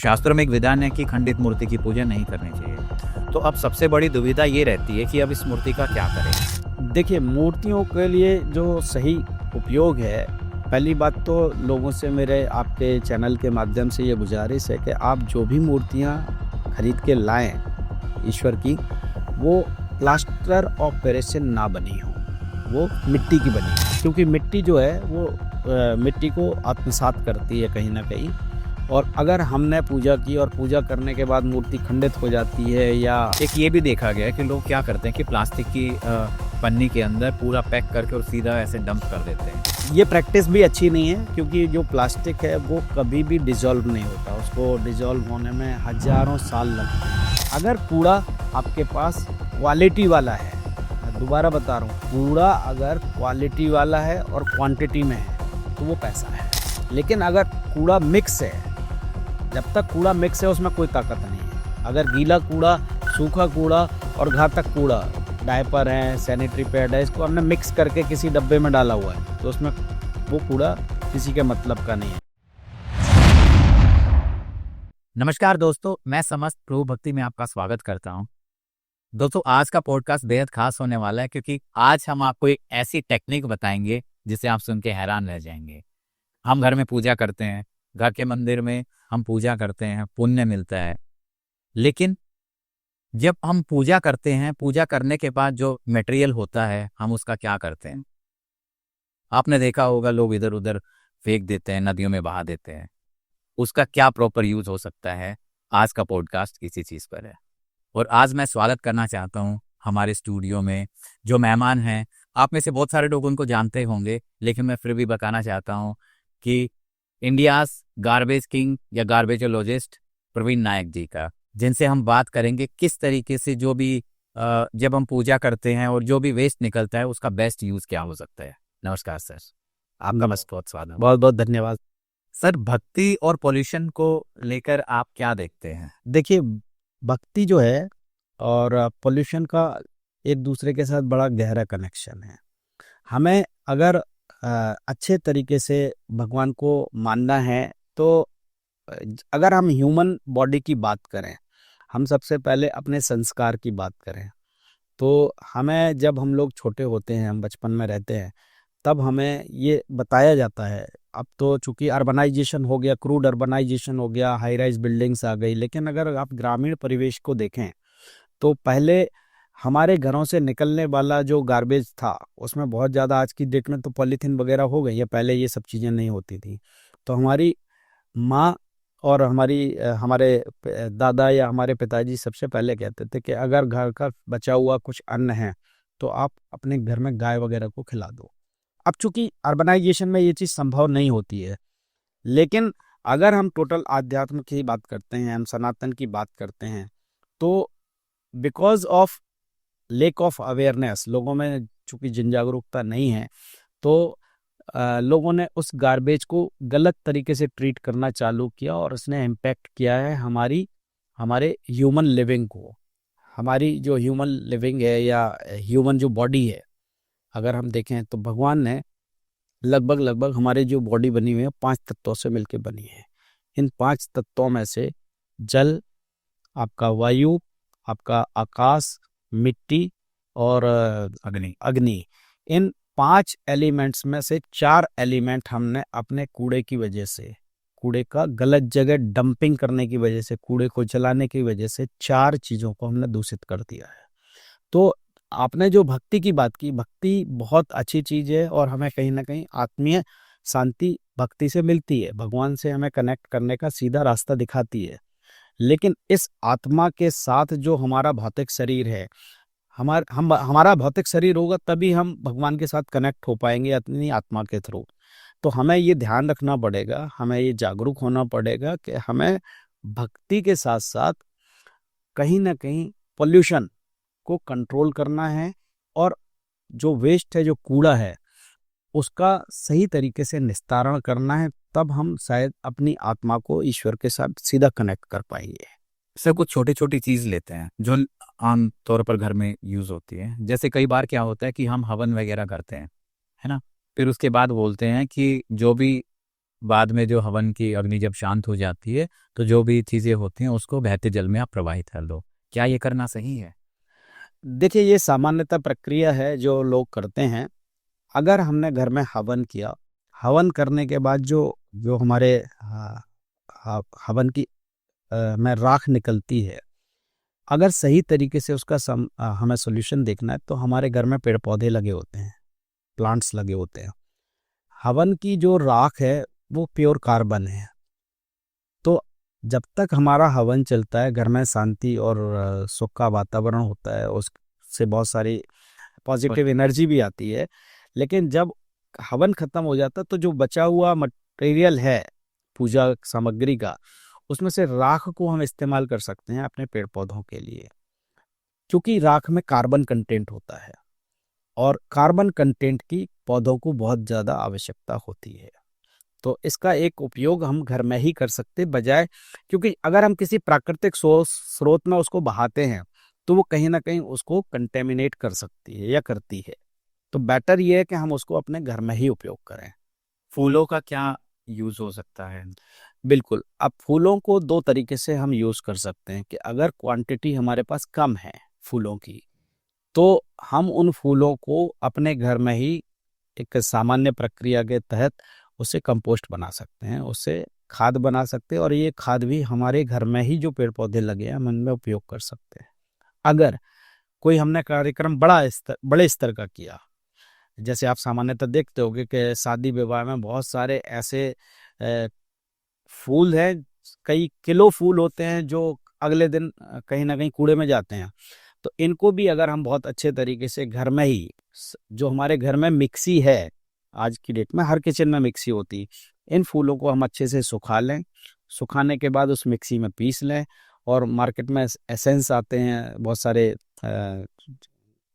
शास्त्रों में एक विधान है कि खंडित मूर्ति की पूजा नहीं करनी चाहिए। तो अब सबसे बड़ी दुविधा ये रहती है कि अब इस मूर्ति का क्या करें? देखिए, मूर्तियों के लिए जो सही उपयोग है, पहली बात तो लोगों से मेरे आपके चैनल के माध्यम से ये गुजारिश है कि आप जो भी मूर्तियाँ खरीद के लाएं ईश्वर की, वो प्लास्टर ऑफ पेरिस से ना बनी हो, वो मिट्टी की बनी हो। क्योंकि मिट्टी जो है वो मिट्टी को आत्मसात करती है कहीं ना कहीं। और अगर हमने पूजा की और पूजा करने के बाद मूर्ति खंडित हो जाती है या एक ये भी देखा गया है कि लोग क्या करते हैं कि प्लास्टिक की पन्नी के अंदर पूरा पैक करके और सीधा ऐसे डंप कर देते हैं। ये प्रैक्टिस भी अच्छी नहीं है, क्योंकि जो प्लास्टिक है वो कभी भी डिजॉल्व नहीं होता, उसको डिजॉल्व होने में हजारों साल लगते हैं। अगर कूड़ा आपके पास क्वालिटी वाला है, मैं दोबारा बता रहा हूँ, कूड़ा अगर क्वालिटी वाला है और क्वांटिटी में है तो वो पैसा है। लेकिन अगर कूड़ा मिक्स है, जब तक कूड़ा मिक्स है उसमें कोई ताकत नहीं है। अगर गीला कूड़ा, सूखा कूड़ा और घातक कूड़ा, डायपर है, सैनिटरी पैड है, इसको हमने मिक्स करके किसी डब्बे में डाला हुआ है तो उसमें वो कूड़ा किसी के मतलब का नहीं है। नमस्कार दोस्तों, मैं समस्त प्रभु भक्ति में आपका स्वागत करता हूं। दोस्तों, आज का पॉडकास्ट बेहद खास होने वाला है क्योंकि आज हम आपको एक ऐसी टेक्निक बताएंगे जिसे आप सुन के हैरान रह जाएंगे। हम घर में पूजा करते हैं, घर के मंदिर में हम पूजा करते हैं, पुण्य मिलता है। लेकिन जब हम पूजा करते हैं, पूजा करने के बाद जो मटेरियल होता है, हम उसका क्या करते हैं? आपने देखा होगा, लोग इधर उधर फेंक देते हैं, नदियों में बहा देते हैं। उसका क्या प्रॉपर यूज हो सकता है? आज का पॉडकास्ट इसी चीज पर है। और आज मैं स्वागत करना चाहता हूं हमारे स्टूडियो में जो मेहमान हैं। आप में से बहुत सारे लोग उनको जानते होंगे, लेकिन मैं फिर भी बताना चाहता हूं कि इंडियाज गार्बेज किंग या गार्बेजोलॉजिस्ट प्रवीण नायक जी का, जिनसे हम बात करेंगे किस तरीके से जो भी जब हम पूजा करते हैं और जो भी वेस्ट निकलता है उसका बेस्ट यूज क्या हो सकता है। नमस्कार सर, आपका बहुत स्वागत। बहुत बहुत धन्यवाद। सर, भक्ति और पॉल्यूशन को लेकर आप क्या देखते हैं? देखिए, भक्ति जो है और पोल्यूशन का एक दूसरे के साथ बड़ा गहरा कनेक्शन है। हमें अगर अच्छे तरीके से भगवान को मानना है तो अगर हम ह्यूमन बॉडी की बात करें, हम सबसे पहले अपने संस्कार की बात करें, तो हमें जब हम लोग छोटे होते हैं, हम बचपन में रहते हैं, तब हमें ये बताया जाता है। अब तो चूंकि अर्बनाइजेशन हो गया, क्रूड अर्बनाइजेशन हो गया, हाई राइज बिल्डिंग्स आ गई, लेकिन अगर आप ग्रामीण परिवेश को देखें तो पहले हमारे घरों से निकलने वाला जो गार्बेज था उसमें बहुत ज़्यादा, आज की डेट में तो पॉलीथीन वगैरह हो गई है, पहले ये सब चीज़ें नहीं होती थी। तो हमारी माँ और हमारे दादा या हमारे पिताजी सबसे पहले कहते थे कि अगर घर का बचा हुआ कुछ अन्न है तो आप अपने घर में गाय वगैरह को खिला दो। अब चूंकि अर्बनाइजेशन में ये चीज़ संभव नहीं होती है, लेकिन अगर हम टोटल आध्यात्म की बात करते हैं, हम सनातन की बात करते हैं, तो because of lake of awareness, लोगों में चूंकि जन जागरूकता नहीं है, तो लोगों ने उस गार्बेज को गलत तरीके से ट्रीट करना चालू किया और उसने इम्पैक्ट किया है हमारे ह्यूमन लिविंग को। हमारी जो ह्यूमन लिविंग है या ह्यूमन जो बॉडी है, अगर हम देखें तो भगवान ने लगभग हमारी जो बॉडी बनी हुई है 5 तत्वों से मिलकर बनी है। इन 5 तत्वों में से जल, आपका वायु, आपका आकाश, मिट्टी और अग्नि, इन 5 एलिमेंट्स में से 4 एलिमेंट हमने अपने कूड़े की वजह से, कूड़े का गलत जगह डंपिंग करने की वजह से, कूड़े को जलाने की वजह से 4 चीज़ों को हमने दूषित कर दिया है। तो आपने जो भक्ति की बात की, भक्ति बहुत अच्छी चीज़ है और हमें कहीं ना कहीं आत्मीय शांति भक्ति से मिलती है, भगवान से हमें कनेक्ट करने का सीधा रास्ता दिखाती है। लेकिन इस आत्मा के साथ जो हमारा भौतिक शरीर है, हमारा भौतिक शरीर होगा तभी हम भगवान के साथ कनेक्ट हो पाएंगे अपनी आत्मा के थ्रू। तो हमें ये ध्यान रखना पड़ेगा, हमें ये जागरूक होना पड़ेगा कि हमें भक्ति के साथ साथ कहीं ना कहीं पोल्यूशन को कंट्रोल करना है और जो वेस्ट है, जो कूड़ा है, उसका सही तरीके से निस्तारण करना है। तब हम शायद अपनी आत्मा को ईश्वर के साथ सीधा कनेक्ट कर पाएंगे। सर, कुछ छोटी छोटी चीज लेते हैं जो आम तौर पर घर में यूज होती है। जैसे कई बार क्या होता है कि हम हवन वगैरह करते हैं, है ना, फिर उसके बाद बोलते हैं कि जो भी बाद में जो हवन की अग्नि जब शांत हो जाती है तो जो भी चीज़ें होती हैं उसको बहते जल में आप प्रवाहित कर दो। क्या ये करना सही है? देखिए, ये सामान्यतः प्रक्रिया है जो लोग करते हैं। अगर हमने घर में हवन किया, हवन करने के बाद जो जो हमारे हवन की में राख निकलती है, अगर सही तरीके से उसका हमें सॉल्यूशन देखना है तो हमारे घर में पेड़ पौधे लगे होते हैं, प्लांट्स लगे होते हैं। हवन की जो राख है वो प्योर कार्बन है। तो जब तक हमारा हवन चलता है, घर में शांति और सुख का वातावरण होता है, उससे बहुत सारी पॉजिटिव एनर्जी भी आती है। लेकिन जब हवन खत्म हो जाता है तो जो बचा हुआ मटेरियल है पूजा सामग्री का, उसमें से राख को हम इस्तेमाल कर सकते हैं अपने पेड़ पौधों के लिए, क्योंकि राख में कार्बन कंटेंट होता है और कार्बन कंटेंट की पौधों को बहुत ज़्यादा आवश्यकता होती है। तो इसका एक उपयोग हम घर में ही कर सकते बजाय, क्योंकि अगर हम किसी प्राकृतिक स्रोत में उसको बहाते हैं तो वो कहीं ना कहीं उसको कंटेमिनेट कर सकती है या करती है। तो बेटर ये है कि हम उसको अपने घर में ही उपयोग करें। फूलों का क्या यूज हो सकता है? बिल्कुल, अब फूलों को दो तरीके से हम यूज़ कर सकते हैं कि अगर क्वांटिटी हमारे पास कम है फूलों की, तो हम उन फूलों को अपने घर में ही एक सामान्य प्रक्रिया के तहत उससे कंपोस्ट बना सकते हैं, उससे खाद बना सकते हैं और ये खाद भी हमारे घर में ही जो पेड़ पौधे लगे हैं हम उनमें उपयोग कर सकते हैं। अगर कोई हमने कार्यक्रम बड़े स्तर का किया, जैसे आप सामान्यतः देखते होंगे कि शादी विवाह में बहुत सारे ऐसे फूल हैं, कई किलो फूल होते हैं जो अगले दिन कहीं ना कहीं कूड़े में जाते हैं। तो इनको भी अगर हम बहुत अच्छे तरीके से घर में ही, जो हमारे घर में मिक्सी है, आज की डेट में हर किचन में मिक्सी होती, इन फूलों को हम अच्छे से सुखा लें, सुखाने के बाद उस मिक्सी में पीस लें। और मार्केट में एसेंस आते हैं बहुत सारे,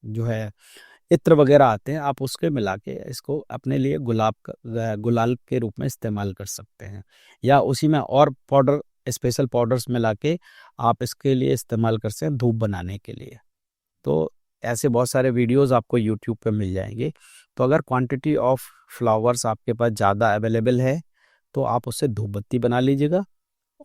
जो है इत्र वगैरह आते हैं, आप उसके मिला के इसको अपने लिए गुलाल के रूप में इस्तेमाल कर सकते हैं। या उसी में और पाउडर, स्पेशल पाउडर्स मिला के आप इसके लिए इस्तेमाल कर सकते हैं धूप बनाने के लिए। तो ऐसे बहुत सारे वीडियोस आपको यूट्यूब पे मिल जाएंगे। तो अगर क्वांटिटी ऑफ फ्लावर्स आपके पास ज़्यादा अवेलेबल है तो आप उससे धूप बत्ती बना लीजिएगा,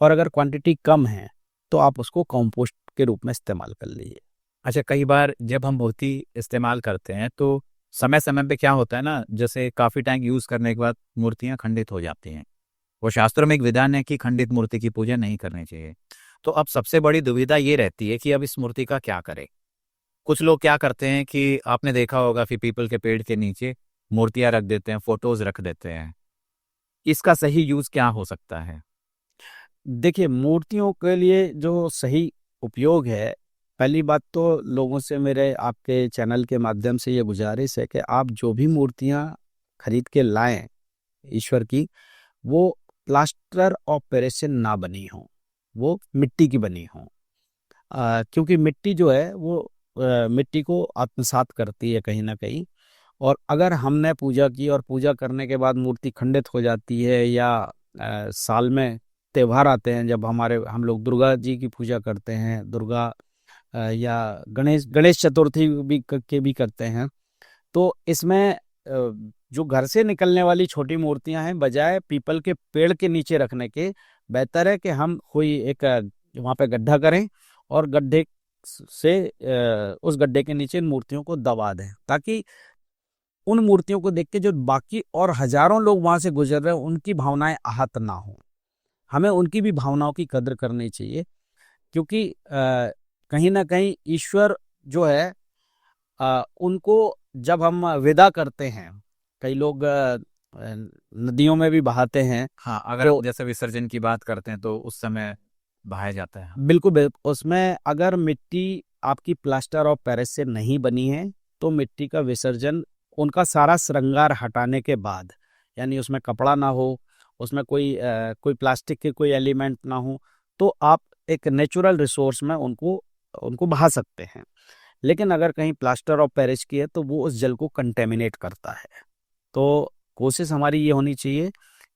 और अगर क्वांटिटी कम है तो आप उसको कंपोस्ट के रूप में इस्तेमाल कर लीजिए। अच्छा, कई बार जब हम मूर्ति इस्तेमाल करते हैं तो समय समय पे क्या होता है ना, जैसे काफी टाइम यूज करने के बाद मूर्तियां खंडित हो जाती हैं। वो शास्त्रों में एक विधान है कि खंडित मूर्ति की पूजा नहीं करनी चाहिए। तो अब सबसे बड़ी दुविधा ये रहती है कि अब इस मूर्ति का क्या करें। कुछ लोग क्या करते हैं कि आपने देखा होगा कि पीपल के पेड़ के नीचे मूर्तियां रख देते हैं, फोटोज रख देते हैं। इसका सही यूज क्या हो सकता है? देखिए, मूर्तियों के लिए जो सही उपयोग है, पहली बात तो लोगों से मेरे आपके चैनल के माध्यम से ये गुजारिश है कि आप जो भी मूर्तियां खरीद के लाएं ईश्वर की, वो प्लास्टर ऑफ पेरिस से ना बनी हो, वो मिट्टी की बनी हो। क्योंकि मिट्टी जो है वो मिट्टी को आत्मसात करती है कहीं ना कहीं। और अगर हमने पूजा की और पूजा करने के बाद मूर्ति खंडित हो जाती है, या साल में त्योहार आते हैं जब हम लोग दुर्गा जी की पूजा करते हैं, दुर्गा या गणेश गणेश चतुर्थी भी करते हैं, तो इसमें जो घर से निकलने वाली छोटी मूर्तियां हैं, बजाय पीपल के पेड़ के नीचे रखने के, बेहतर है कि हम कोई एक वहाँ पे गड्ढा करें और गड्ढे से उस गड्ढे के नीचे इन मूर्तियों को दबा दें, ताकि उन मूर्तियों को देख के जो बाकी और हजारों लोग वहां से गुजर रहे हैं उनकी भावनाएं आहत ना हो। हमें उनकी भी भावनाओं की कदर करनी चाहिए, क्योंकि कहीं ना कहीं ईश्वर जो है, उनको जब हम विदा करते हैं, कई लोग नदियों में भी बहाते हैं। हाँ, अगर तो जैसे विसर्जन की बात करते हैं तो उस समय बहाया जाता है। बिल्कुल उसमें अगर मिट्टी आपकी प्लास्टर ऑफ पेरिस से नहीं बनी है तो मिट्टी का विसर्जन उनका सारा श्रृंगार हटाने के बाद, यानी उसमें कपड़ा ना हो, उसमें कोई प्लास्टिक के कोई एलिमेंट ना हो, तो आप एक नेचुरल रिसोर्स में उनको उनको बहा सकते हैं। लेकिन अगर कहीं प्लास्टर ऑफ पेरिस की है तो वो उस जल को कंटेमिनेट करता है। तो कोशिश हमारी ये होनी चाहिए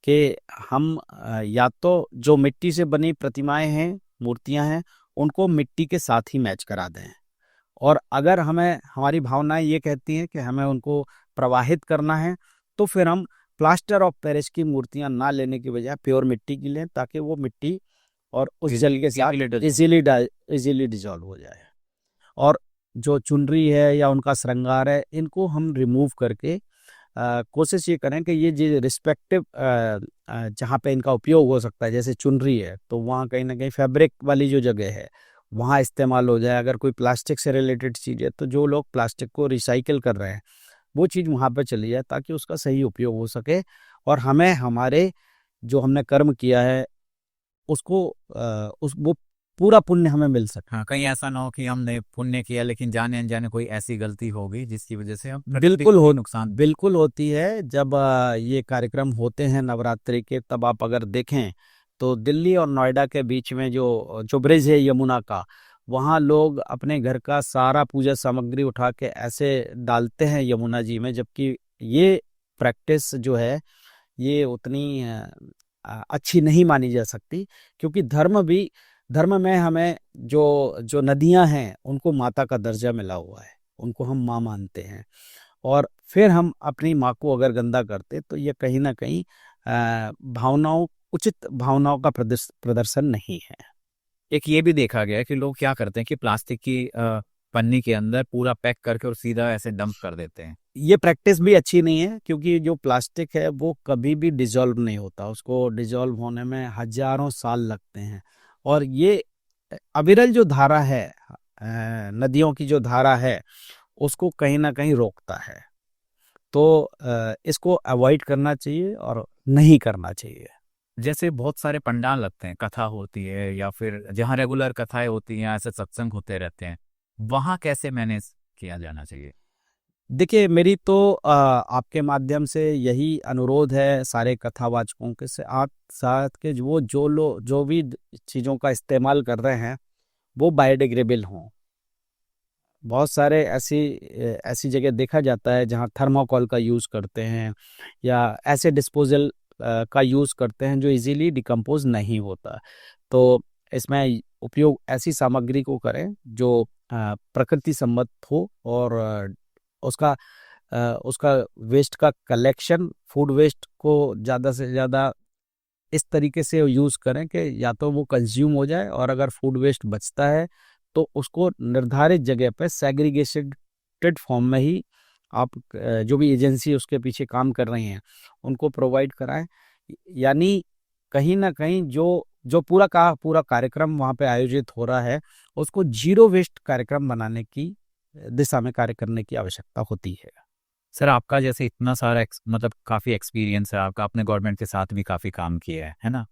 कि हम या तो जो मिट्टी से बनी प्रतिमाएं हैं, मूर्तियां हैं, उनको मिट्टी के साथ ही मैच करा दें। और अगर हमारी भावनाएं ये कहती हैं कि हमें उनको प्रवाहित करना है, तो फिर हम प्लास्टर ऑफ पेरिस की मूर्तियां ना लेने की बजाय प्योर मिट्टी की लें, ताकि वो मिट्टी और उस जल के साथ इजीली डिजॉल्व हो जाए। और जो चुनरी है या उनका श्रृंगार है, इनको हम रिमूव करके कोशिश ये करें कि ये जो रिस्पेक्टिव जहाँ पे इनका उपयोग हो सकता है, जैसे चुनरी है तो वहाँ कहीं ना कहीं फैब्रिक वाली जो जगह है वहाँ इस्तेमाल हो जाए। अगर कोई प्लास्टिक से रिलेटेड चीज़ है तो जो लोग प्लास्टिक को रिसाइकिल कर रहे हैं वो चीज़ वहाँ पे चली जाए, ताकि उसका सही उपयोग हो सके और हमें हमारे जो हमने कर्म किया है उसको उस वो पूरा पुण्य हमें मिल सके। हाँ, कहीं ऐसा ना हो कि हमने पुण्य किया लेकिन जाने अनजाने कोई ऐसी गलती हो गई जिसकी वजह से हम नुकसान। बिल्कुल होती है। जब ये कार्यक्रम होते हैं नवरात्रि के, तब आप अगर देखें तो दिल्ली और नोएडा के बीच में जो जो ब्रिज है यमुना का, वहाँ लोग अपने घर का सारा पूजा सामग्री उठा के ऐसे डालते हैं यमुना जी में, जबकि ये प्रैक्टिस जो है ये उतनी अच्छी नहीं मानी जा सकती, क्योंकि धर्म में हमें जो जो नदियां हैं उनको माता का दर्जा मिला हुआ है, उनको हम माँ मानते हैं। और फिर हम अपनी माँ को अगर गंदा करते तो ये कहीं ना कहीं उचित भावनाओं का प्रदर्शन नहीं है। एक ये भी देखा गया है कि लोग क्या करते हैं कि प्लास्टिक की पन्नी के अंदर पूरा पैक करके और सीधा ऐसे डंप कर देते हैं। ये प्रैक्टिस भी अच्छी नहीं है, क्योंकि जो प्लास्टिक है वो कभी भी डिजॉल्व नहीं होता, उसको डिजॉल्व होने में हजारों साल लगते हैं। और ये अविरल जो धारा है, नदियों की जो धारा है, उसको कहीं ना कहीं रोकता है। तो इसको अवॉइड करना चाहिए और नहीं करना चाहिए। जैसे बहुत सारे पंडाल लगते हैं, कथा होती है या फिर जहाँ रेगुलर कथाएं होती हैं, ऐसे सत्संग होते रहते हैं, वहाँ कैसे मैनेज किया जाना चाहिए? देखिए, मेरी तो आपके माध्यम से यही अनुरोध है सारे कथावाचकों के से, आप साथ के वो जो लोग जो भी चीज़ों का इस्तेमाल कर रहे हैं वो बायोडिग्रेडेबल हों। बहुत सारे ऐसी जगह देखा जाता है जहाँ थर्माकोल का यूज़ करते हैं या ऐसे डिस्पोजल का यूज़ करते हैं जो इजीली डिकम्पोज नहीं होता। तो इसमें उपयोग ऐसी सामग्री को करें जो प्रकृति सम्मत हो, और उसका उसका वेस्ट का कलेक्शन, फूड वेस्ट को ज़्यादा से ज़्यादा इस तरीके से यूज़ करें कि या तो वो कंज्यूम हो जाए, और अगर फूड वेस्ट बचता है तो उसको निर्धारित जगह पे सेग्रीगेटेड फॉर्म में ही आप जो भी एजेंसी उसके पीछे काम कर रही हैं उनको प्रोवाइड कराएं। यानी कहीं ना कहीं जो जो पूरा का पूरा कार्यक्रम वहाँ पे आयोजित हो रहा है उसको जीरो वेस्ट कार्यक्रम बनाने की दिशा में कार्य करने की आवश्यकता होती है। सर, आपका जैसे इतना सारा मतलब काफ़ी एक्सपीरियंस है आपका, आपने गवर्नमेंट के साथ भी काफ़ी काम किया है ना?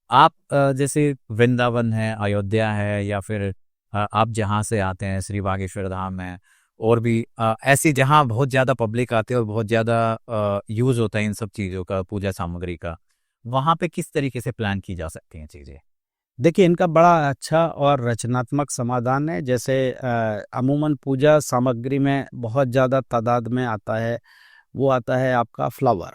आप जैसे वृंदावन है, अयोध्या है, या फिर आप जहाँ से आते हैं श्री बागेश्वर धाम है, और भी ऐसी जहाँ बहुत ज़्यादा पब्लिक आते हैं और बहुत ज़्यादा यूज़ होता है इन सब चीज़ों का, पूजा सामग्री का, वहाँ पे किस तरीके से प्लान की जा सकती हैं चीज़ें? देखिए, इनका बड़ा अच्छा और रचनात्मक समाधान है। जैसे अमूमन पूजा सामग्री में बहुत ज़्यादा तादाद में आता है, वो आता है आपका फ्लावर।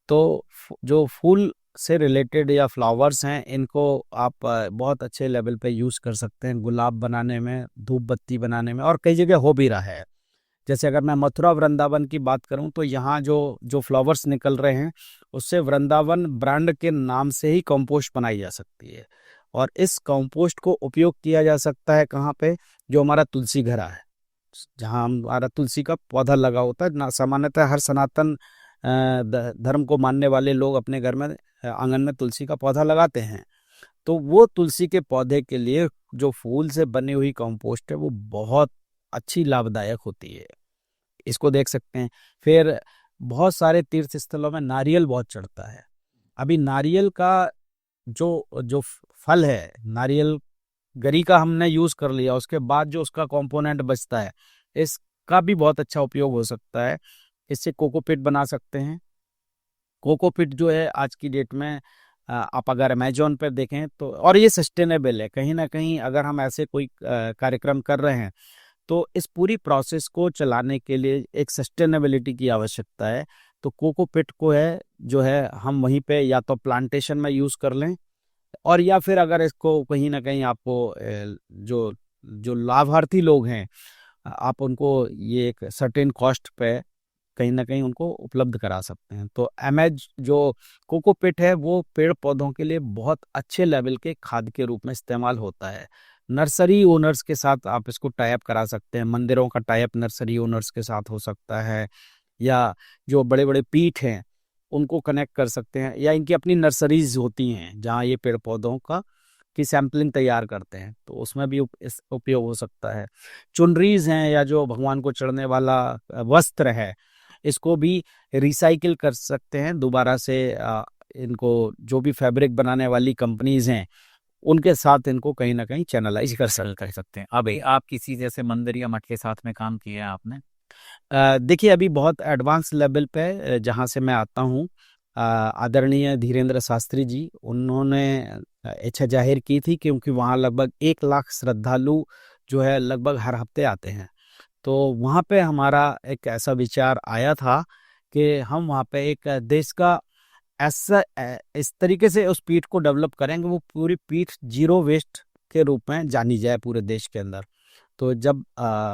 तो जो फूल से रिलेटेड या फ्लावर्स हैं, इनको आप बहुत अच्छे लेवल पे यूज़ कर सकते हैं गुलाब बनाने में, धूप बत्ती बनाने में, और कई जगह हो भी रहा है। जैसे अगर मैं मथुरा वृंदावन की बात करूं तो यहाँ जो जो फ्लावर्स निकल रहे हैं उससे वृंदावन ब्रांड के नाम से ही कंपोस्ट बनाई जा सकती है। और इस कंपोस्ट को उपयोग किया जा सकता है कहाँ पे? जो हमारा तुलसी घरा है, जहाँ हमारा तुलसी का पौधा लगा होता है ना। सामान्यतः हर सनातन धर्म को मानने वाले लोग अपने घर में आंगन में तुलसी का पौधा लगाते हैं। तो वो तुलसी के पौधे के लिए जो फूल से बनी हुई कंपोस्ट है वो बहुत अच्छी लाभदायक होती है, इसको देख सकते हैं। फिर बहुत सारे तीर्थ स्थलों में नारियल बहुत चढ़ता है। अभी नारियल का जो जो फल है, नारियल गरी का हमने यूज कर लिया, उसके बाद जो उसका कंपोनेंट बचता है इसका भी बहुत अच्छा उपयोग हो सकता है। इससे कोकोपीट बना सकते हैं। कोकोपीट जो है आज की डेट में आप अगर अमेजोन पर देखें तो, और ये सस्टेनेबल है कहीं ना कहीं। अगर हम ऐसे कोई कार्यक्रम कर रहे हैं तो इस पूरी प्रोसेस को चलाने के लिए एक सस्टेनेबिलिटी की आवश्यकता है। तो कोकोपीट को है जो है हम वहीं पे या तो प्लांटेशन में यूज़ कर लें, और या फिर अगर इसको कहीं ना कहीं आपको जो जो लाभार्थी लोग हैं आप उनको ये एक सर्टेन कॉस्ट पे कहीं ना कहीं उनको उपलब्ध करा सकते हैं। तो एमेज जो कोकोपिट है वो पेड़ पौधों के लिए बहुत अच्छे लेवल के खाद के रूप में इस्तेमाल होता है। नर्सरी ओनर्स के साथ आप इसको टाई अप करा सकते हैं, मंदिरों का टाई अप नर्सरी ओनर्स के साथ हो सकता है, या जो बड़े बड़े पीठ हैं उनको कनेक्ट कर सकते हैं, या इनकी अपनी नर्सरीज होती हैं जहाँ ये पेड़ पौधों का की सैंपलिंग तैयार करते हैं, तो उसमें भी इस उपयोग हो सकता है। चुनरीज हैं या जो भगवान को चढ़ने वाला वस्त्र है, इसको भी रिसाइकिल कर सकते हैं दोबारा से। इनको जो भी फैब्रिक बनाने वाली कंपनीज हैं उनके साथ इनको कहीं ना कहीं चैनलाइज कर सकते हैं। अभी आप किसी जैसे मंदिर या मठ के साथ में काम किया है आपने? देखिए अभी बहुत एडवांस लेवल पे जहाँ से मैं आता हूँ, आदरणीय धीरेन्द्र शास्त्री जी, उन्होंने इच्छा जाहिर की थी क्योंकि वहाँ लगभग 1 लाख श्रद्धालु जो है लगभग हर हफ्ते आते हैं। तो वहाँ पे हमारा एक ऐसा विचार आया था कि हम वहाँ पे एक देश का ऐसा इस तरीके से उस पीठ को डेवलप करेंगे, वो पूरी पीठ जीरो वेस्ट के रूप में जानी जाए पूरे देश के अंदर। तो जब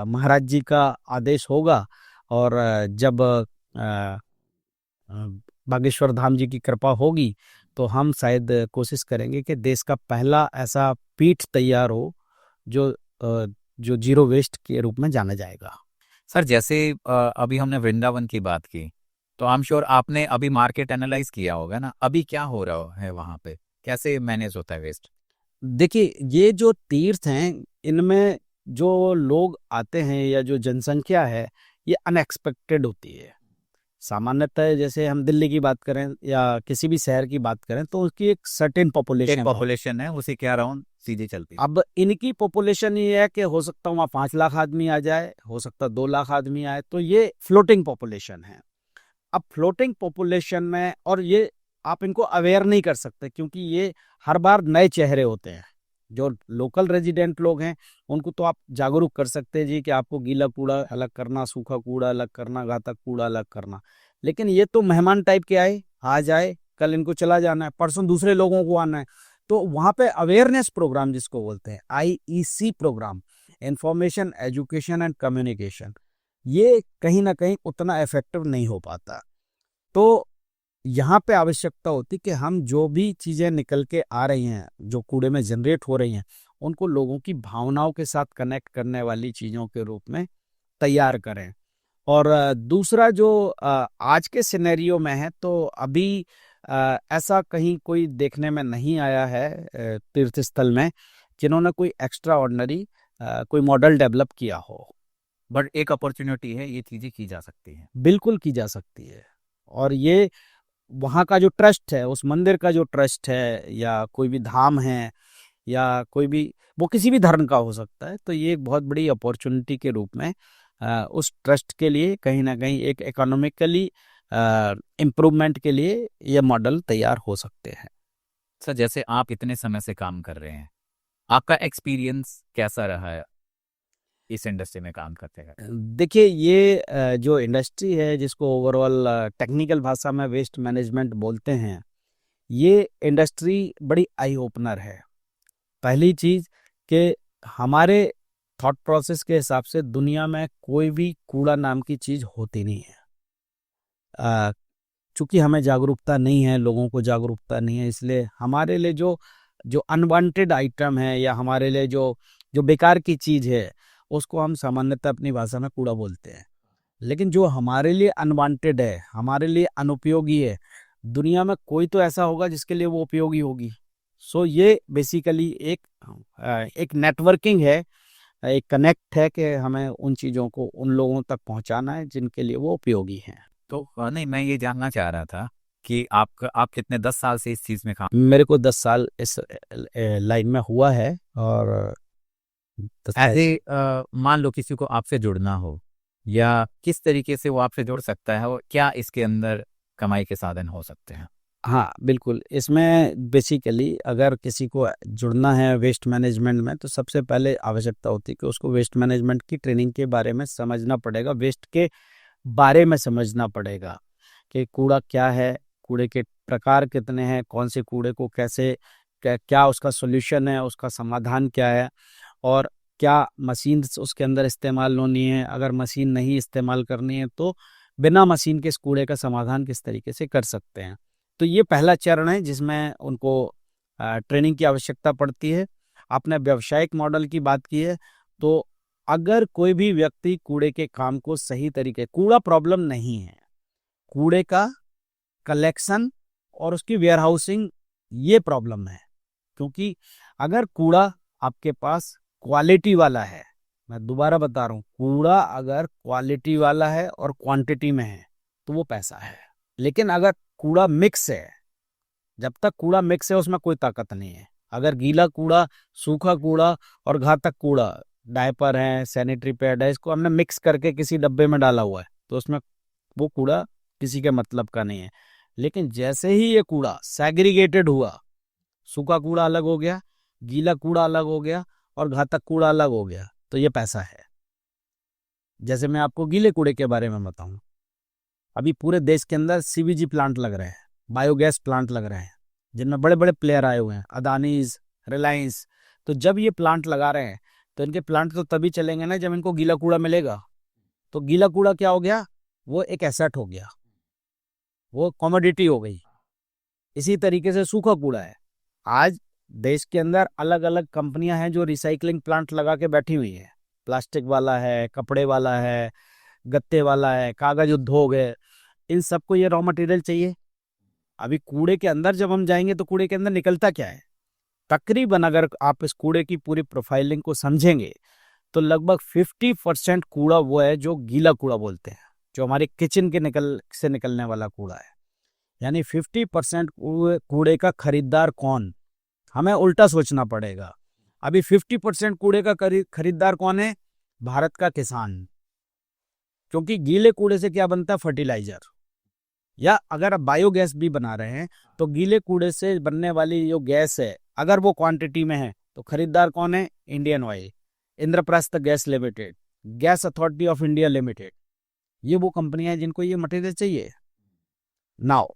महाराज जी का आदेश होगा और जब बागेश्वर धाम जी की कृपा होगी, तो हम शायद कोशिश करेंगे कि देश का पहला ऐसा पीठ तैयार हो जो जो जीरो वेस्ट के रूप में जाना जाएगा। सर जैसे अभी हमने वृंदावन की बात की, तो आई एम श्योर आपने अभी मार्केट एनालाइज किया होगा ना, अभी क्या हो रहा है वहां पे, कैसे मैनेज होता है वेस्ट? देखिए ये जो तीर्थ हैं, इनमें जो लोग आते हैं या जो जनसंख्या है, ये अनएक्सपेक्टेड होती है। सामान्यतः जैसे हम दिल्ली की बात करें या किसी भी शहर की बात करें तो उसकी एक सर्टेन पॉपुलेशन है, उसी के अराउंड सीधी चलती है। अब इनकी पॉपुलेशन ये है कि हो सकता है वहाँ 5 लाख आदमी आ जाए, हो सकता है 2 लाख आदमी आए, तो ये फ्लोटिंग पॉपुलेशन है। अब फ्लोटिंग पॉपुलेशन में, और ये आप इनको अवेयर नहीं कर सकते क्योंकि ये हर बार नए चेहरे होते हैं। जो लोकल रेजिडेंट लोग हैं उनको तो आप जागरूक कर सकते हैं जी कि आपको गीला कूड़ा अलग करना, सूखा कूड़ा अलग करना, घातक कूड़ा अलग करना। लेकिन ये तो मेहमान टाइप के आए, आज आए कल इनको चला जाना है, परसों दूसरे लोगों को आना है। तो वहां पे अवेयरनेस प्रोग्राम जिसको बोलते हैं IEC programme, information education and communication, ये कहीं ना कहीं उतना इफेक्टिव नहीं हो पाता। तो यहाँ पे आवश्यकता होती कि हम जो भी चीजें निकल के आ रही हैं, जो कूड़े में जनरेट हो रही हैं, उनको लोगों की भावनाओं के साथ कनेक्ट करने वाली चीजों के रूप में तैयार करें। और दूसरा जो आज के सिनेरियो में है, तो अभी ऐसा कहीं कोई देखने में नहीं आया है तीर्थ स्थल में जिन्होंने कोई एक्स्ट्रा ऑर्डिनरी कोई मॉडल डेवलप किया हो। बट एक अपॉर्चुनिटी है, ये चीजें की जा सकती हैं। बिल्कुल की जा सकती है। और ये वहाँ का जो ट्रस्ट है, उस मंदिर का जो ट्रस्ट है, या कोई भी धाम है, या कोई भी, वो किसी भी धर्म का हो सकता है, तो ये एक बहुत बड़ी अपॉर्चुनिटी के रूप में उस ट्रस्ट के लिए कहीं ना कहीं एक इकोनॉमिकली इम्प्रूवमेंट के लिए ये मॉडल तैयार हो सकते हैं। सर जैसे आप इतने समय से काम कर रहे हैं, आपका एक्सपीरियंस कैसा रहा है इस इंडस्ट्री में काम करते हैं? देखिए ये जो इंडस्ट्री है जिसको ओवरऑल टेक्निकल भाषा में वेस्ट मैनेजमेंट बोलते हैं, ये इंडस्ट्री बड़ी आई ओपनर है। पहली चीज कि हमारे थॉट प्रोसेस के हिसाब से दुनिया में कोई भी कूड़ा नाम की चीज होती नहीं है। चूंकि हमें जागरूकता नहीं है, लोगों को जागरूकता नहीं है, इसलिए हमारे लिए जो जो अनवांटेड आइटम है या हमारे लिए जो जो बेकार की चीज है, उसको हम सामान्यतः अपनी भाषा में कूड़ा बोलते हैं। लेकिन जो हमारे लिए अनवांटेड है, हमारे लिए अनुपयोगी है, दुनिया में कोई तो ऐसा होगा जिसके लिए वो उपयोगी होगी। सो ये बेसिकली एक नेटवर्किंग है, एक कनेक्ट है कि हमें उन चीज़ों को उन लोगों तक पहुंचाना है जिनके लिए वो उपयोगी हैं। तो नहीं, मैं ये जानना चाह रहा था कि आप कितने 10 साल से इस चीज में काम? मेरे को 10 साल इस लाइन में हुआ है। और ऐसे मान लो किसी को आपसे जुड़ना हो, या किस तरीके से वो आपसे जुड़ सकता है, और क्या इसके अंदर कमाई के साधन हो सकते हैं? हाँ बिल्कुल, इसमें बेसिकली अगर किसी को जुड़ना है वेस्ट मैनेजमेंट में, तो सबसे पहले आवश्यकता होती है कि उसको वेस्ट मैनेजमेंट की ट्रेनिंग के बारे में समझना पड़ेगा, वेस्ट के बारे में समझना पड़ेगा कि कूड़ा क्या है, कूड़े के प्रकार कितने हैं, कौन से कूड़े को कैसे क्या उसका सॉल्यूशन है, उसका समाधान क्या है, और क्या मशीन उसके अंदर इस्तेमाल होनी है। अगर मशीन नहीं इस्तेमाल करनी है तो बिना मशीन के इस कूड़े का समाधान किस तरीके से कर सकते हैं। तो ये पहला चरण है जिसमें उनको ट्रेनिंग की आवश्यकता पड़ती है। आपने व्यावसायिक मॉडल की बात की है, तो अगर कोई भी व्यक्ति कूड़े के काम को सही तरीके, कूड़ा प्रॉब्लम नहीं है, कूड़े का कलेक्शन और उसकी वेयरहाउसिंग ये प्रॉब्लम है। क्योंकि अगर कूड़ा आपके पास क्वालिटी वाला है, मैं दोबारा बता रहा हूँ, कूड़ा अगर क्वालिटी वाला है और क्वांटिटी में है तो वो पैसा है। लेकिन अगर कूड़ा मिक्स है, जब तक कूड़ा मिक्स है उसमें कोई ताकत नहीं है। अगर गीला कूड़ा, सूखा कूड़ा और घातक कूड़ा, डायपर है, सैनिटरी पैड है, इसको हमने मिक्स करके किसी डब्बे में डाला हुआ है तो उसमें वो कूड़ा किसी के मतलब का नहीं है। लेकिन जैसे ही ये कूड़ा सेग्रीगेटेड हुआ, सूखा कूड़ा अलग हो गया, गीला कूड़ा अलग हो गया और घातक कूड़ा अलग हो गया, तो ये पैसा है। जैसे मैं आपको गीले कूड़े के बारे में बताऊं, अभी पूरे देश के अंदर सीबीजी प्लांट लग रहे हैं, बायोगैस प्लांट लग रहे हैं, जिनमें बड़े बड़े प्लेयर आए हुए हैं, अदानीज, रिलायंस। तो जब ये प्लांट लगा रहे हैं तो इनके प्लांट तो तभी चलेंगे ना जब इनको गीला कूड़ा मिलेगा। तो गीला कूड़ा क्या हो गया, वो एक एसेट हो गया, वो कमोडिटी हो गई। इसी तरीके से सूखा कूड़ा है। आज देश के अंदर अलग अलग कंपनियां हैं जो रिसाइकलिंग प्लांट लगा के बैठी हुई है। प्लास्टिक वाला है, कपड़े वाला है, गत्ते वाला है, कागज उद्योग है, इन सबको ये रॉ मटेरियल चाहिए। अभी कूड़े के अंदर जब हम जाएंगे तो कूड़े के अंदर निकलता क्या है, तकरीबन अगर आप इस कूड़े की पूरी प्रोफाइलिंग को समझेंगे तो लगभग 50% कूड़ा वो है जो गीला कूड़ा बोलते हैं, जो हमारे किचन के निकलने वाला कूड़ा है। यानी 50% कूड़े का खरीदार कौन, हमें उल्टा सोचना पड़ेगा। अभी 50% कूड़े का खरीदार कौन है, भारत का किसान। क्योंकि गीले कूड़े से क्या बनता है, फर्टिलाइजर, या अगर आप बायोगैस भी बना रहे हैं तो गीले कूड़े से बनने वाली जो गैस है अगर वो क्वांटिटी में है तो खरीदार कौन है, Indian oil, Indraprastha gas limited, gas authority of India limited. ये वो कंपनियां हैं जिनको ये मटेरियल चाहिए। नाउ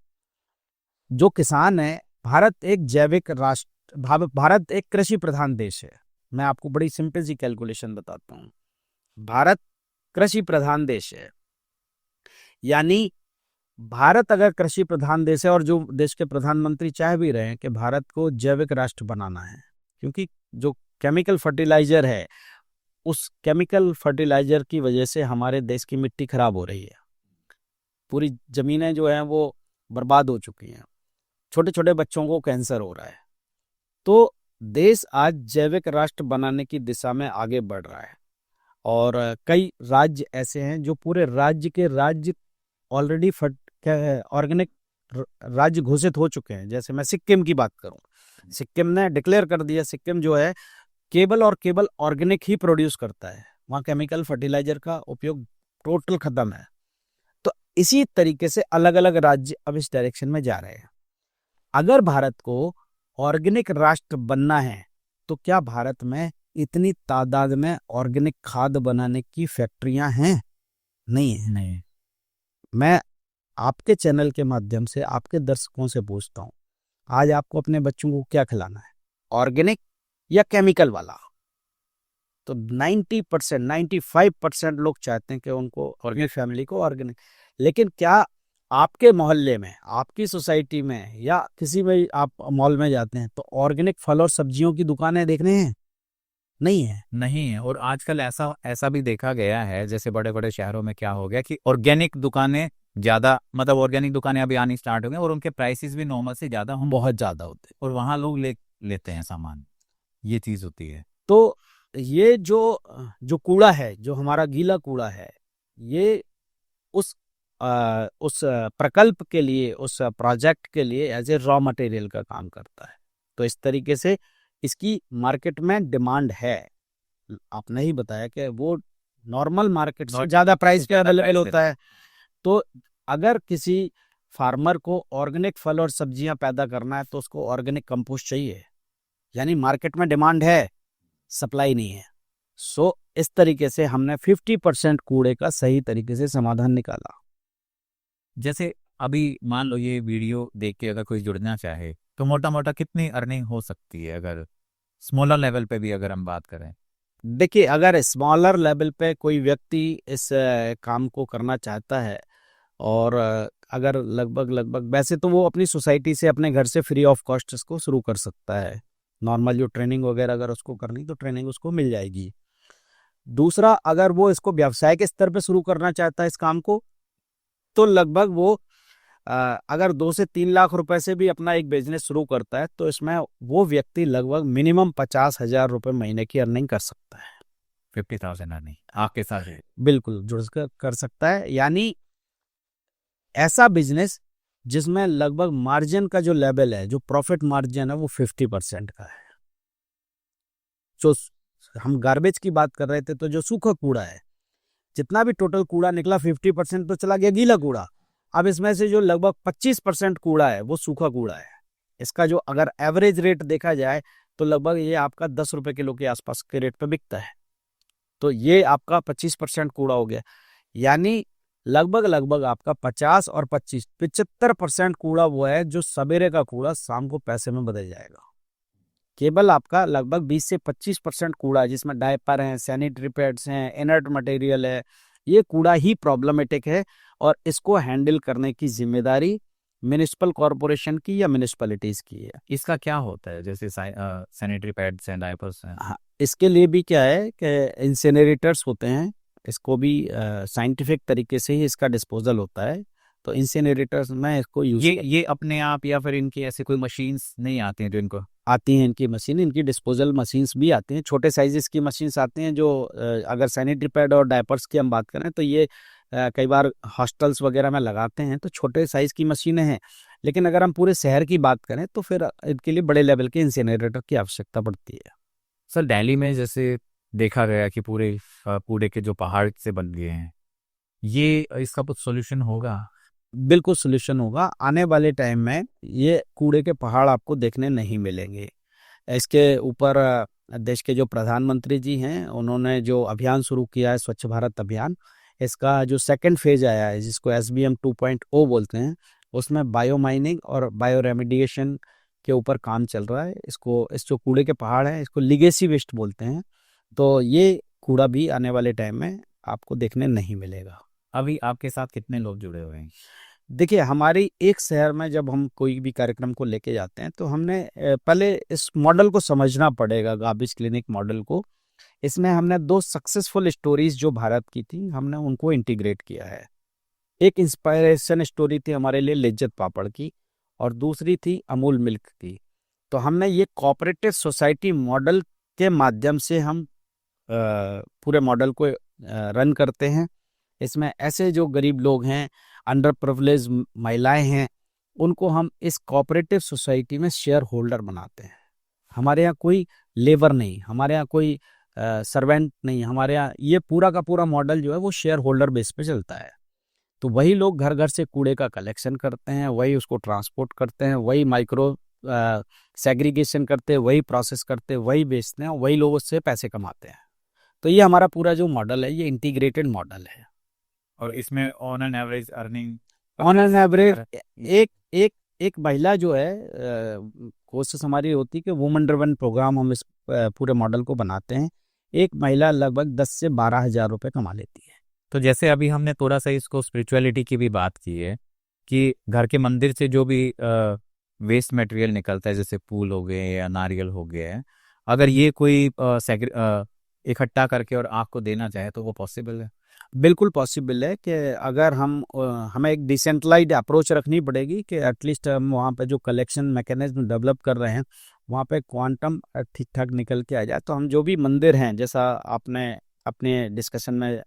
जो किसान है, भारत एक जैविक राष्ट्र, भारत एक कृषि प्रधान देश है। मैं आपको बड़ी सिंपल सी कैलकुलेशन बताता हूँ। भारत कृषि प्रधान देश है, यानी भारत अगर कृषि प्रधान देश है और जो देश के प्रधानमंत्री चाह भी रहे हैं कि भारत को जैविक राष्ट्र बनाना है, क्योंकि जो केमिकल फर्टिलाइजर है उस केमिकल फर्टिलाइजर की वजह से हमारे देश की मिट्टी खराब हो रही है, पूरी जमीनें जो हैं वो बर्बाद हो चुकी हैं, छोटे छोटे बच्चों को कैंसर हो रहा है। तो देश आज जैविक राष्ट्र बनाने की दिशा में आगे बढ़ रहा है और कई राज्य ऐसे हैं जो पूरे राज्य ऑलरेडी ऑर्गेनिक राज्य घोषित हो चुके हैं। जैसे मैं सिक्किम की बात करूं, सिक्किम ने डिक्लेयर कर दिया, सिक्किम जो है केवल और केवल ऑर्गेनिक ही प्रोड्यूस करता है, वहां केमिकल फर्टिलाइजर का उपयोग टोटल खत्म है। तो इसी तरीके से अलग अलग राज्य अब इस डायरेक्शन में जा रहे हैं। अगर भारत को ऑर्गेनिक राष्ट्र बनना है तो क्या भारत में इतनी तादाद में ऑर्गेनिक खाद बनाने की फैक्ट्रियां हैं? नहीं है। नहीं। मैं आपके चैनल के माध्यम से आपके दर्शकों से पूछता हूं, आज आपको अपने बच्चों को क्या खिलाना है, ऑर्गेनिक या केमिकल वाला? तो 90%, 95% लोग चाहते हैं कि उनको ऑर्गेनिक, फैमिली को ऑर्गेनिक। लेकिन क्या आपके मोहल्ले में, आपकी सोसाइटी में या किसी में आप मॉल में जाते हैं तो ऑर्गेनिक फल और सब्जियों की दुकानें देखने हैं? नहीं है। नहीं है। और आजकल ऐसा भी देखा गया है, जैसे बड़े बड़े शहरों में क्या हो गया कि ऑर्गेनिक दुकानें ज्यादा, मतलब ऑर्गेनिक दुकानें अभी आनी स्टार्ट हो गई और उनके प्राइसेस भी नॉर्मल से ज्यादा हों, बहुत ज्यादा होते हैं और वहां लोग लेते हैं सामान। ये चीज होती है। तो ये जो कूड़ा है, जो हमारा गीला कूड़ा है, ये उस प्रकल्प के लिए, उस प्रोजेक्ट के लिए एज ए रॉ मटेरियल का काम करता है। तो इस तरीके से इसकी मार्केट में डिमांड है। आपने ही बताया कि वो नॉर्मल मार्केट से ज्यादा प्राइस पे अवेलेबल होता है। तो अगर किसी फार्मर को ऑर्गेनिक फल और सब्जियां पैदा करना है तो उसको ऑर्गेनिक कंपोस्ट चाहिए, यानी मार्केट में डिमांड है, सप्लाई नहीं है। सो इस तरीके से हमने 50% कूड़े का सही तरीके से समाधान निकाला। जैसे अभी मान लो ये वीडियो देख के अगर कोई जुड़ना चाहे तो मोटा मोटा कितनी अर्निंग हो सकती है, अगर स्मॉलर लेवल पे भी अगर हम बात करें? देखिए, अगर स्मॉलर लेवल पे कोई व्यक्ति इस काम को करना चाहता है और अगर लगभग वैसे तो वो अपनी सोसाइटी से अपने घर से फ्री ऑफ कॉस्ट इसको शुरू कर सकता है। नॉर्मल जो ट्रेनिंग वगैरह अगर उसको करनी तो ट्रेनिंग उसको मिल जाएगी। दूसरा, अगर वो इसको व्यवसाय के स्तर पे शुरू करना चाहता है इस काम को, तो लगभग वो अगर 2 से 3 लाख रुपए से भी अपना एक बिजनेस शुरू करता है तो इसमें वो व्यक्ति लगभग मिनिमम 50,000 रुपए महीने की अर्निंग कर सकता है। 50,000 अर्निंग आपके साथ है। बिल्कुल जुड़ कर सकता है, यानी ऐसा बिजनेस जिसमें लगभग मार्जिन का जो लेवल है, जो प्रॉफिट मार्जिन है, वो 50% का है। जो हम गार्बेज की बात कर रहे थे, तो जो सूखा कूड़ा है, जितना भी टोटल कूड़ा निकला 50% तो चला गया गीला कूड़ा। अब इसमें से जो लगभग 25% कूड़ा है वो सूखा कूड़ा है। इसका जो अगर एवरेज रेट देखा जाए तो लगभग ये आपका 10 रुपए किलो के आसपास के रेट पे बिकता है। तो ये आपका 25% कूड़ा हो गया, यानी लगभग आपका 50 और 25 75% कूड़ा वो है जो सवेरे का कूड़ा शाम को पैसे में बदल जाएगा। केवल आपका लगभग 20 से 25% कूड़ा जिसमें डायपर हैं, सैनिटरी पैड्स हैं, इनर्ट मटेरियल है, ये कूड़ा ही प्रॉब्लमेटिक है और इसको हैंडल करने की जिम्मेदारी म्युनिसिपल कॉरपोरेशन की या म्युनिसिपैलिटीज की है। इसका क्या होता है, जैसे सैनिटरी पैड्स हैं, डायपर्स हैं? हाँ, इसके लिए भी क्या है कि इंसिनरेटर्स होते हैं, इसको भी साइंटिफिक तरीके से ही इसका डिस्पोजल होता है। तो इंसिनरेटर्स में इसको यूज ये अपने आप या फिर इनकी ऐसे कोई मशीन्स नहीं आती हैं जो इनको? आती हैं इनकी मशीन, इनकी डिस्पोजल मशीन्स भी आती हैं, छोटे साइजेस की मशीन्स आती हैं जो अगर सैनिटरी पैड और डायपर्स की हम बात करें तो ये कई बार हॉस्टल्स वगैरह में लगाते हैं, तो छोटे साइज की मशीनें हैं। लेकिन अगर हम पूरे शहर की बात करें तो फिर इनके लिए बड़े लेवल के इंसिनरेटर की आवश्यकता पड़ती है। सर, दिल्ली में जैसे देखा गया कि पूरे कूड़े के जो पहाड़ से बन गए हैं, ये इसका कुछ सोल्यूशन होगा? बिल्कुल सोल्यूशन होगा। आने वाले टाइम में ये कूड़े के पहाड़ आपको देखने नहीं मिलेंगे। इसके ऊपर देश के जो प्रधानमंत्री जी हैं उन्होंने जो अभियान शुरू किया है, स्वच्छ भारत अभियान, इसका जो सेकंड फेज आया है जिसको SBM 2.0 बोलते हैं, उसमें बायो माइनिंग और बायो रेमिडिएशन के ऊपर काम चल रहा है। इसको इस जो कूड़े के पहाड़ है इसको लीगेसी वेस्ट बोलते हैं। तो ये कूड़ा भी आने वाले टाइम में आपको देखने नहीं मिलेगा। अभी आपके साथ कितने लोग जुड़े हुए हैं? देखिए, हमारी एक शहर में जब हम कोई भी कार्यक्रम को लेके जाते हैं तो हमने पहले इस मॉडल को समझना पड़ेगा, गार्बेज क्लिनिक मॉडल को। इसमें हमने 2 सक्सेसफुल स्टोरीज जो भारत की थी, हमने उनको इंटीग्रेट किया है। एक इंस्पायरेशन स्टोरी थी हमारे लिए लिज्जत पापड़ की और दूसरी थी अमूल मिल्क की। तो हमने ये कोऑपरेटिव सोसाइटी मॉडल के माध्यम से हम पूरे मॉडल को रन करते हैं। इसमें ऐसे जो गरीब लोग हैं, अंडर प्रिविलेज महिलाएं हैं, उनको हम इस कोऑपरेटिव सोसाइटी में शेयर होल्डर बनाते हैं। हमारे यहाँ कोई लेबर नहीं, हमारे यहाँ कोई सर्वेंट नहीं, हमारे यहाँ ये पूरा का पूरा मॉडल जो है वो शेयर होल्डर बेस पे चलता है। तो वही लोग घर घर से कूड़े का कलेक्शन करते हैं, वही उसको ट्रांसपोर्ट करते हैं, वही माइक्रो सेग्रीगेशन करते हैं, वही प्रोसेस करते हैं, वही बेचते हैं, वही लोग उससे पैसे कमाते हैं। तो ये हमारा पूरा जो मॉडल है ये इंटीग्रेटेड मॉडल है। और इसमें on an average earning? On an average एक एक एक महिला जो है, कोशिश हमारी होती है कि वुमन ड्रिवन प्रोग्राम हम इस पूरे मॉडल को बनाते हैं। एक महिला लगभग 10 से 12 हजार रुपए कमा लेती है। तो जैसे अभी हमने थोड़ा सा इसको स्पिरिचुअलिटी की भी बात की है कि घर के मंदिर से जो भी वेस्ट मटेरियल निकलता है, जैसे फूल हो गए या नारियल हो गया, अगर ये कोई इकट्ठा करके और आग को देना चाहे तो वो पॉसिबल है? बिल्कुल पॉसिबल है कि अगर हमें एक डिसेंट्रलाइज्ड अप्रोच रखनी पड़ेगी कि एटलीस्ट हम वहाँ पे जो कलेक्शन मैकेनिज्म डेवलप कर रहे हैं वहाँ पे क्वांटम ठीक ठाक निकल के आ जाए। तो हम जो भी मंदिर हैं, जैसा आपने अपने डिस्कशन में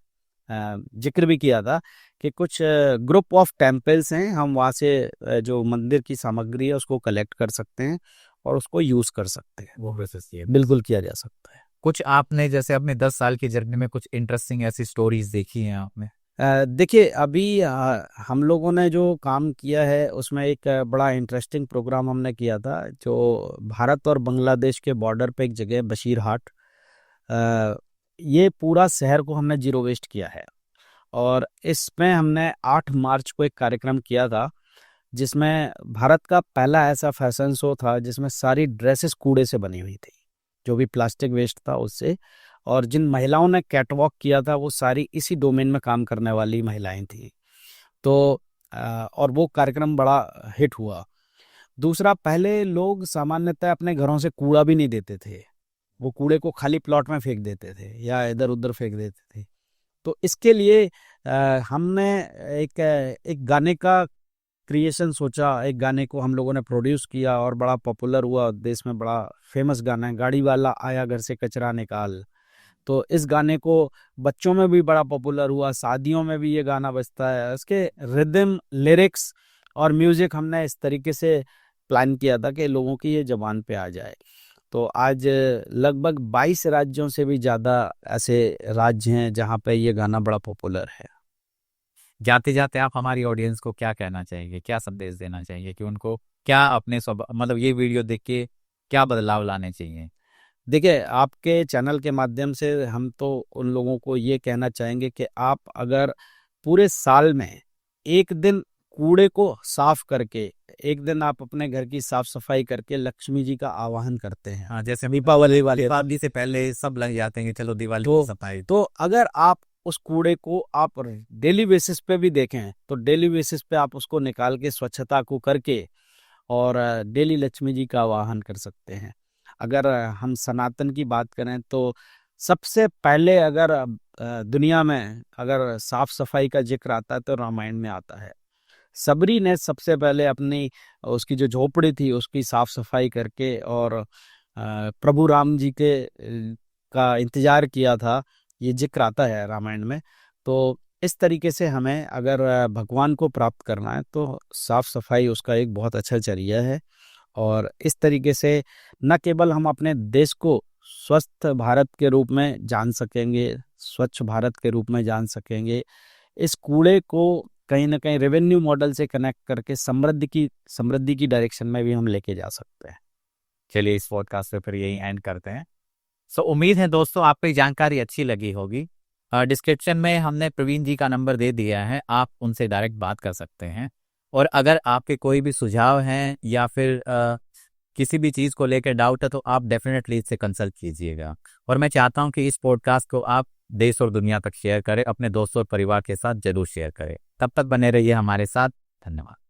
जिक्र भी किया था कि कुछ ग्रुप ऑफ टेम्पल्स हैं, हम वहाँ से जो मंदिर की सामग्री है उसको कलेक्ट कर सकते हैं और उसको यूज़ कर सकते हैं। वो प्रोसेस ये बिल्कुल किया जा सकता है। कुछ आपने जैसे अपने 10 साल की जर्नी में कुछ इंटरेस्टिंग ऐसी स्टोरीज देखी हैं आपने? देखिए, अभी हम लोगों ने जो काम किया है उसमें एक बड़ा इंटरेस्टिंग प्रोग्राम हमने किया था, जो भारत और बांग्लादेश के बॉर्डर पे एक जगह है बशीरहाट। ये पूरा शहर को हमने जीरो वेस्ट किया है और इसमें हमने 8 मार्च को एक कार्यक्रम किया था जिसमें भारत का पहला ऐसा फैशन शो था जिसमें सारी ड्रेसेस कूड़े से बनी हुई थी, जो भी प्लास्टिक वेस्ट था उससे। और जिन महिलाओं ने कैटवॉक किया था वो सारी इसी डोमेन में काम करने वाली महिलाएं थी। तो और वो कार्यक्रम बड़ा हिट हुआ। दूसरा, पहले लोग सामान्यतः अपने घरों से कूड़ा भी नहीं देते थे, वो कूड़े को खाली प्लॉट में फेंक देते थे या इधर उधर फेंक देते थे। तो इसके लिए हमने एक गाने का क्रिएशन सोचा, एक गाने को हम लोगों ने प्रोड्यूस किया और बड़ा पॉपुलर हुआ, देश में बड़ा फेमस गाना है, गाड़ी वाला आया घर से कचरा निकाल। तो इस गाने को बच्चों में भी बड़ा पॉपुलर हुआ, शादियों में भी ये गाना बजता है। इसके रिदम, लिरिक्स और म्यूजिक हमने इस तरीके से प्लान किया था कि लोगों की ये जबान पे आ जाए। तो आज लगभग 22 राज्यों से भी ज़्यादा ऐसे राज्य हैं जहाँ पे ये गाना बड़ा पॉपुलर है। जाते जाते आप हमारी ऑडियंस को क्या कहना चाहिए, क्या संदेश देना चाहिए कि उनको क्या अपने मतलब ये वीडियो देख के क्या बदलाव लाने चाहिए? देखिए, आपके चैनल के माध्यम से हम तो उन लोगों को ये कहना चाहेंगे कि आप अगर पूरे साल में एक दिन कूड़े को साफ करके, एक दिन आप अपने घर की साफ सफाई करके लक्ष्मी जी का आवाहन करते हैं। हाँ, जैसे दीपावली से पहले सब लग जाते हैं कि चलो दिवाली की सफाई। तो अगर आप उस कूड़े को आप डेली बेसिस पे भी देखें, तो डेली बेसिस पे आप उसको निकाल के स्वच्छता को करके और डेली लक्ष्मी जी का आवाहन कर सकते हैं। अगर हम सनातन की बात करें तो सबसे पहले अगर दुनिया में अगर साफ सफाई का जिक्र आता है तो रामायण में आता है। सबरी ने सबसे पहले अपनी उसकी जो झोपड़ी थी उसकी साफ सफाई करके और प्रभु राम जी के का इंतजार किया था, ये जिक्र आता है रामायण में। तो इस तरीके से हमें अगर भगवान को प्राप्त करना है तो साफ सफाई उसका एक बहुत अच्छा जरिया है। और इस तरीके से न केवल हम अपने देश को स्वस्थ भारत के रूप में जान सकेंगे, स्वच्छ भारत के रूप में जान सकेंगे, इस कूड़े को कहीं ना कहीं रेवेन्यू मॉडल से कनेक्ट करके समृद्धि की डायरेक्शन में भी हम लेके जा सकते हैं। चलिए, इस पॉडकास्ट पे फिर यही एंड करते हैं। सो उम्मीद है दोस्तों आपको ये जानकारी अच्छी लगी होगी। डिस्क्रिप्शन में हमने प्रवीण जी का नंबर दे दिया है, आप उनसे डायरेक्ट बात कर सकते हैं। और अगर आपके कोई भी सुझाव हैं या फिर किसी भी चीज़ को लेकर डाउट है तो आप डेफिनेटली इससे कंसल्ट कीजिएगा। और मैं चाहता हूं कि इस पॉडकास्ट को आप देश और दुनिया तक शेयर करें, अपने दोस्तों और परिवार के साथ जरूर शेयर करें। तब तक बने रहिए हमारे साथ। धन्यवाद।